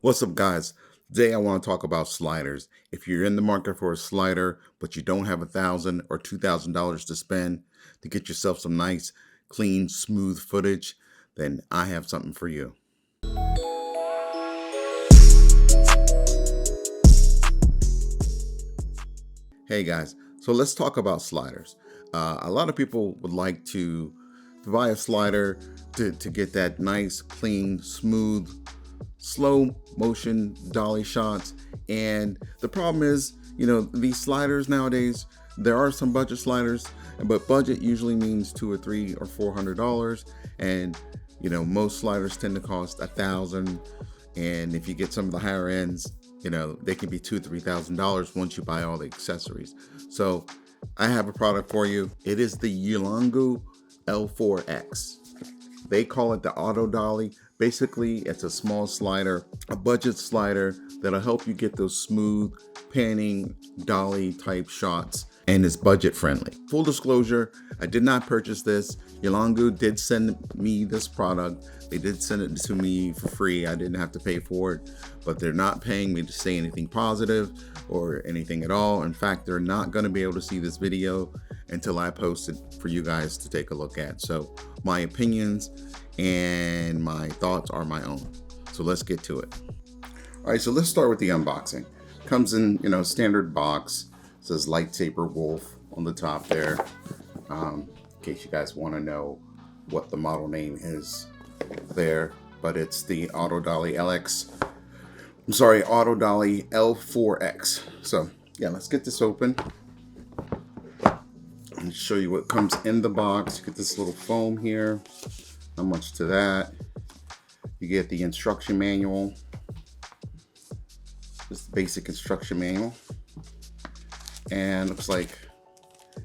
What's up, guys? Today I want to talk about sliders. If you're in the market for a slider, but you don't have $1,000 or $2,000 to spend to get yourself some nice, clean, smooth footage, then I have something for you. Hey guys, so let's talk about sliders. A lot of people would like to buy a slider to get that nice, clean, smooth, slow motion dolly shots. And the problem is, these sliders nowadays, there are some budget sliders, but budget usually means $200 or $300 or $400. And most sliders tend to cost $1,000. And if you get some of the higher ends, they can be $2,000 to $3,000 once you buy all the accessories. So I have a product for you. It is the YELANGU L4X. They call it the auto dolly. Basically, it's a small slider, a budget slider that'll help you get those smooth panning dolly type shots, and it's budget friendly. Full disclosure, I did not purchase this. YELANGU did send me this product. They did send it to me for free. I didn't have to pay for it, but they're not paying me to say anything positive or anything at all. In fact, they're not going to be able to see this video until I post it for you guys to take a look at. So my opinions and my thoughts are my own. So let's get to it. All right, so let's start with the unboxing. Comes in, standard box. It says Lightsaber Wolf on the top there. In case you guys want to know what the model name is there, but it's the Auto Dolly Auto Dolly L4X. So yeah, let's get this open and show you what comes in the box. You get this little foam here. Not much to that. You get the instruction manual. Just the basic instruction manual. And looks like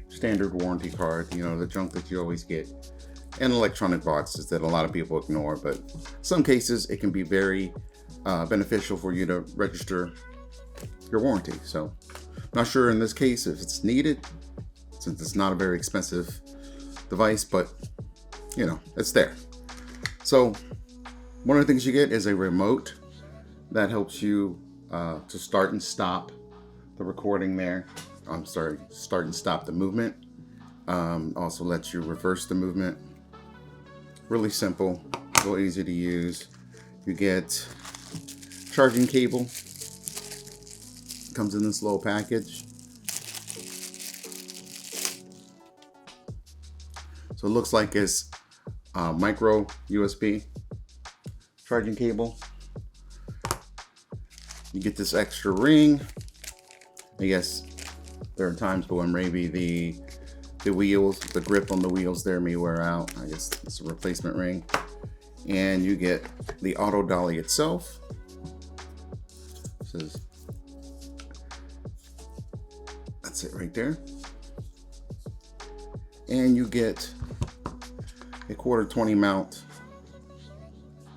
standard warranty card, the junk that you always get in electronic boxes that a lot of people ignore, but in some cases it can be very beneficial for you to register your warranty. So not sure in this case if it's needed, since it's not a very expensive device, but it's there. So one of the things you get is a remote that helps you to start and stop the recording there. Start and stop the movement. Also lets you reverse the movement. Really simple, real easy to use. You get charging cable. Comes in this little package. So it looks like it's micro USB charging cable. You get this extra ring. I guess there are times when maybe the wheels, the grip on the wheels there may wear out. I guess it's a replacement ring. And you get the auto dolly itself. That's it right there. And you get a 1/4-20 mount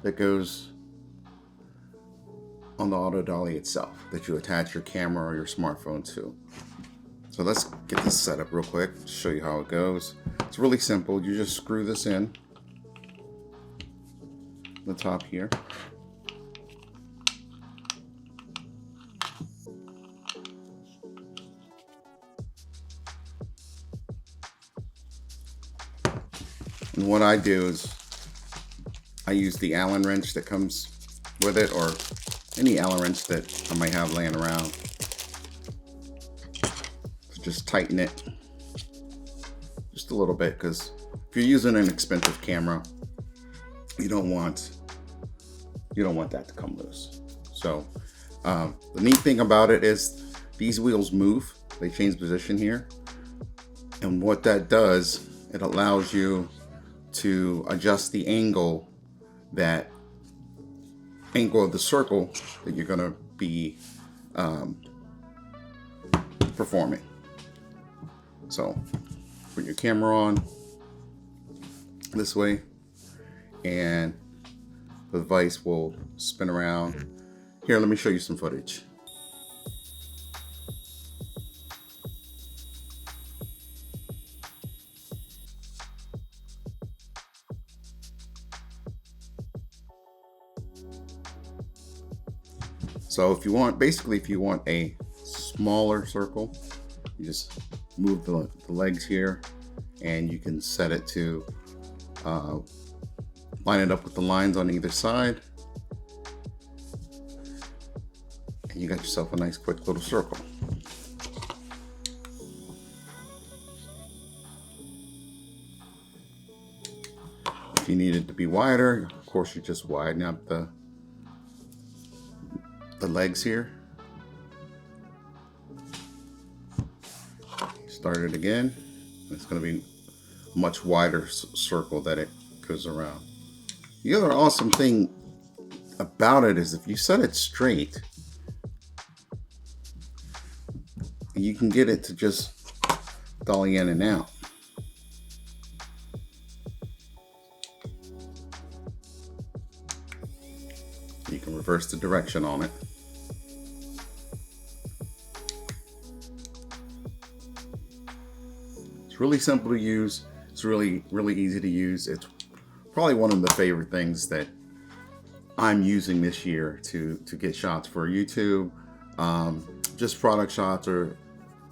that goes on the auto dolly itself that you attach your camera or your smartphone to. So let's get this set up real quick, show you how it goes. It's really simple. You just screw this in the top here. And what I do is I use the Allen wrench that comes with it, or any Allen wrench that I might have laying around. So just tighten it just a little bit, because if you're using an expensive camera, you don't want that to come loose. So the neat thing about it is these wheels move. They change position here, and what that does, it allows you to adjust the angle of the circle that you're going to be performing. So put your camera on this way, and the device will spin around. Here, let me show you some footage. So if you want, basically if you want a smaller circle, you just move the legs here, and you can set it to line it up with the lines on either side, and you got yourself a nice quick little circle. If you need it to be wider, of course you just widen up the legs here. Start it again. It's going to be a much wider circle that it goes around. The other awesome thing about it is if you set it straight, you can get it to just dolly in and out. You can reverse the direction on it. It's really simple to use. It's really easy to use. It's probably one of the favorite things that I'm using this year to get shots for YouTube, just product shots or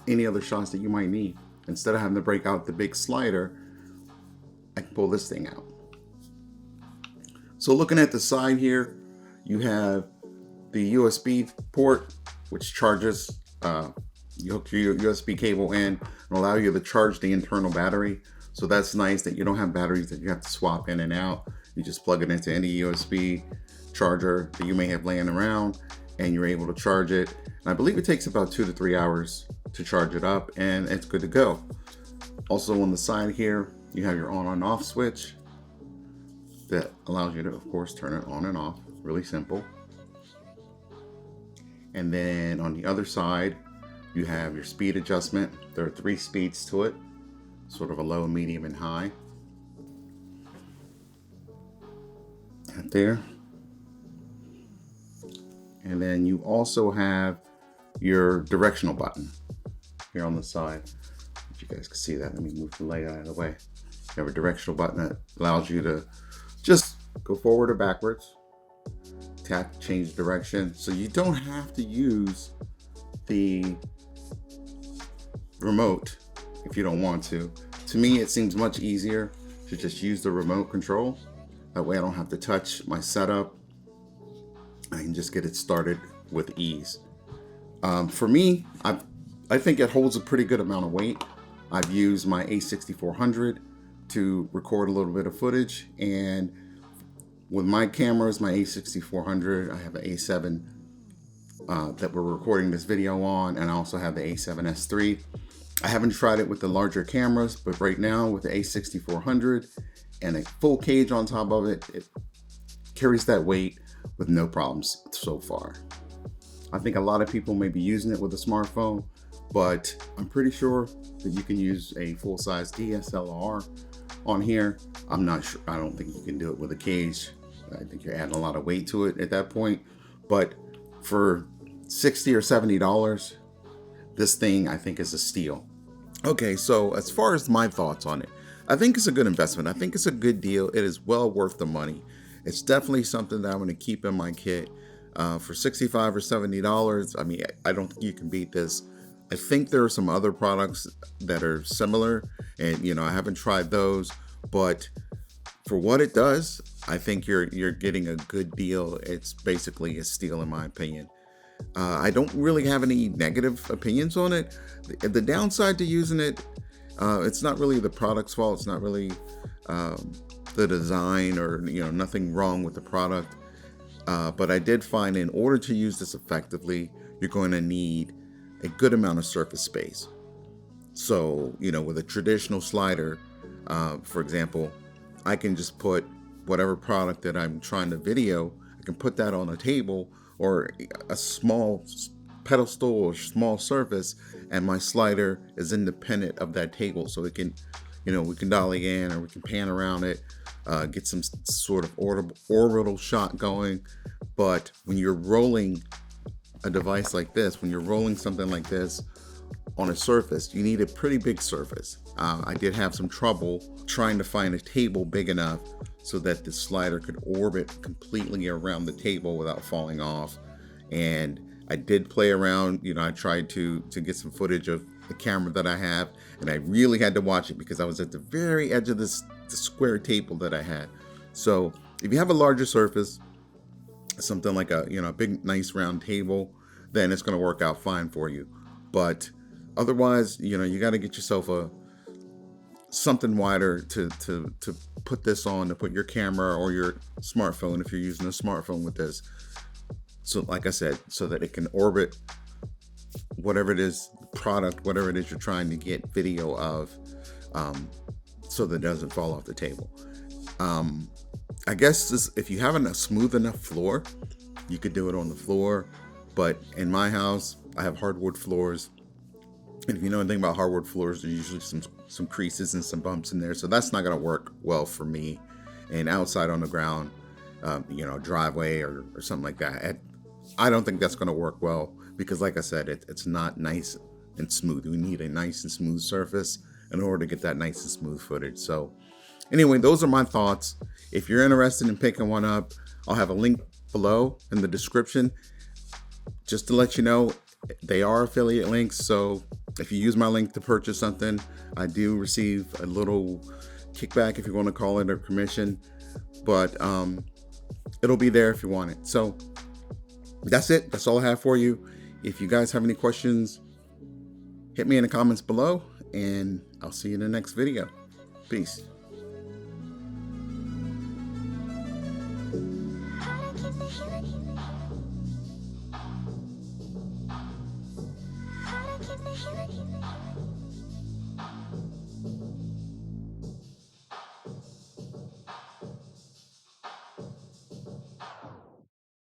any other shots that you might need. Instead of having to break out the big slider, I can pull this thing out. So looking at the side here, you have the USB port, which charges, you hook your USB cable in and allow you to charge the internal battery. So that's nice that you don't have batteries that you have to swap in and out. You just plug it into any USB charger that you may have laying around, and you're able to charge it. And I believe it takes about 2 to 3 hours to charge it up, and it's good to go. Also on the side here, you have your on and off switch that allows you to, of course, turn it on and off. Really simple. And then on the other side, you have your speed adjustment. There are 3 speeds to it, sort of a low, medium, and high. Right there. And then you also have your directional button here on the side. If you guys can see that, let me move the light out of the way. You have a directional button that allows you to just go forward or backwards, tap, change direction. So you don't have to use the remote if you don't want to. To me, it seems much easier to just use the remote control. That way I don't have to touch my setup. I can just get it started with ease. For me, I think it holds a pretty good amount of weight. I've used my A6400 to record a little bit of footage, and with my cameras, my A6400, I have an A7 that we're recording this video on, and I also have the A7S III. I haven't tried it with the larger cameras, but right now with the A6400 and a full cage on top of it, it carries that weight with no problems so far. I think a lot of people may be using it with a smartphone, but I'm pretty sure that you can use a full-size DSLR on here. I'm not sure. I don't think you can do it with a cage. I think you're adding a lot of weight to it at that point. But for $60 or $70, this thing I think is a steal. Okay, so as far as my thoughts on it, I think it's a good investment. I think it's a good deal. It is well worth the money. It's definitely something that I'm going to keep in my kit. For $65 or $70, I mean, I don't think you can beat this. I think there are some other products that are similar, and I haven't tried those, but for what it does, I think you're getting a good deal. It's basically a steal in my opinion. I don't really have any negative opinions on it. The downside to using it, it's not really the product's fault. It's not really the design or nothing wrong with the product. But I did find in order to use this effectively, you're going to need a good amount of surface space. So, with a traditional slider, for example, I can just put whatever product that I'm trying to video, I can put that on a table or a small pedestal or small surface, and my slider is independent of that table. So it can, we can dolly in or we can pan around it, get some sort of orbital shot going. But when you're rolling a device like this, when you're rolling something like this on a surface, you need a pretty big surface. I did have some trouble trying to find a table big enough so that the slider could orbit completely around the table without falling off. And I did play around. I tried to get some footage of the camera that I have, and I really had to watch it because I was at the very edge of the square table that I had. So if you have a larger surface, something like a big nice round table, then it's going to work out fine for you. But otherwise, you got to get yourself something wider to put this on, to put your camera or your smartphone, if you're using a smartphone with this. So like I said, so that it can orbit whatever it is, product, whatever it is you're trying to get video of, so that it doesn't fall off the table. I guess if you have a smooth enough floor, you could do it on the floor. But in my house, I have hardwood floors. And if you know anything about hardwood floors, there's usually some creases and some bumps in there. So that's not going to work well for me. And outside on the ground, driveway or something like that, I don't think that's going to work well, because like I said, it's not nice and smooth. We need a nice and smooth surface in order to get that nice and smooth footage. So anyway, those are my thoughts. If you're interested in picking one up, I'll have a link below in the description. Just to let you know, they are affiliate links. So if you use my link to purchase something, I do receive a little kickback, if you want to call it, or commission. But it'll be there if you want it. So that's it. That's all I have for you. If you guys have any questions, hit me in the comments below, and I'll see you in the next video. Peace. How to keep the healing.